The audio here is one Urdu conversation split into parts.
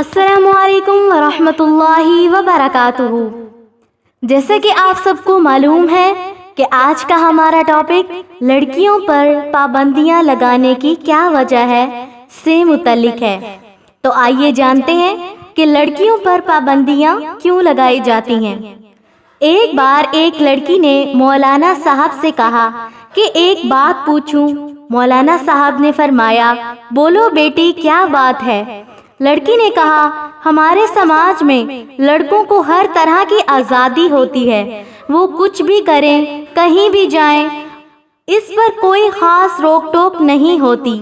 السلام علیکم ورحمۃ اللہ وبرکاتہ۔ جیسا کہ آپ سب کو معلوم ہے کہ آج کا ہمارا ٹاپک لڑکیوں پر پابندیاں لگانے کی کیا وجہ ہے سے متعلق ہے۔ تو آئیے جانتے ہیں کہ لڑکیوں پر پابندیاں کیوں لگائی جاتی ہیں۔ ایک بار ایک لڑکی نے مولانا صاحب سے کہا کہ ایک بات پوچھوں۔ مولانا صاحب نے فرمایا، بولو بیٹی کیا بات ہے؟ لڑکی نے کہا، ہمارے سماج میں لڑکوں کو ہر طرح کی آزادی ہوتی ہے، وہ کچھ بھی کریں، کہیں بھی جائیں، اس پر کوئی خاص روک ٹوک نہیں ہوتی۔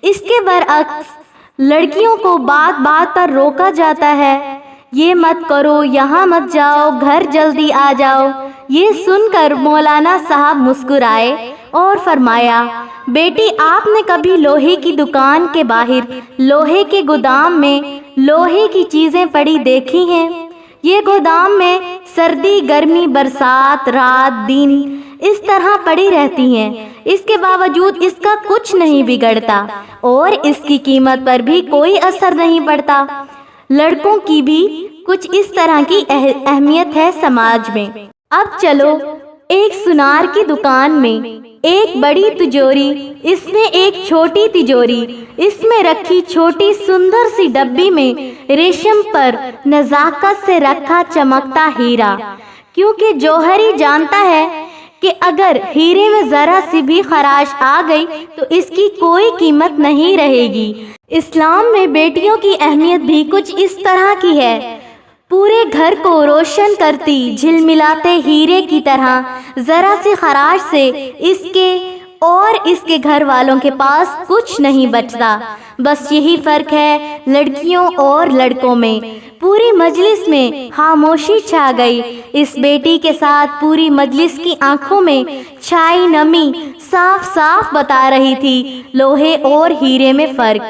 اس کے برعکس لڑکیوں کو بات بات پر روکا جاتا ہے، یہ مت کرو، یہاں مت جاؤ، گھر جلدی آ جاؤ۔ یہ سن کر مولانا صاحب مسکرائے اور فرمایا، بیٹی آپ نے کبھی لوہے کی دکان کے باہر لوہے کے گودام میں لوہے کی چیزیں پڑی دیکھی ہیں؟ یہ گودام میں سردی گرمی برسات رات دن اس طرح پڑی رہتی ہیں، اس کے باوجود اس کا کچھ نہیں بگڑتا اور اس کی قیمت پر بھی کوئی اثر نہیں پڑتا۔ لڑکوں کی بھی کچھ اس طرح کی اہمیت ہے سماج میں۔ اب چلو ایک سنار کی دکان میں ایک بڑی تجوری، اس میں ایک چھوٹی تجوری، اس میں رکھی چھوٹی سندر سی ڈبی میں ریشم پر نزاکت سے رکھا چمکتا ہیرا، کیونکہ جوہری جانتا ہے کہ اگر ہیرے میں ذرا سی بھی خراش آ گئی تو اس کی کوئی قیمت نہیں رہے گی۔ اسلام میں بیٹیوں کی اہمیت بھی کچھ اس طرح کی ہے، پورے گھر کو روشن کرتی جھلملاتے ہیرے کی طرح، ذرا سی خراش سے اس کے گھر والوں کے پاس کچھ نہیں بچتا۔ بس یہی فرق ہے لڑکیوں اور لڑکوں میں۔ پوری مجلس میں خاموشی چھا گئی۔ اس بیٹی کے ساتھ پوری مجلس کی آنکھوں میں چھائی نمی صاف صاف بتا رہی تھی لوہے اور ہیرے میں فرق۔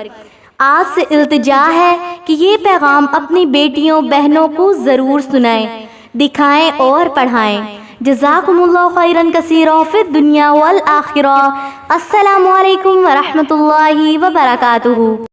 آپ سے التجا ہے کہ یہ پیغام اپنی بیٹیوں بہنوں کو ضرور سنائیں، دکھائیں اور پڑھائیں۔ جزاکم اللہ خیرا کثیرا فی الدنیا والآخرہ۔ السلام علیکم ورحمۃ اللہ وبرکاتہ۔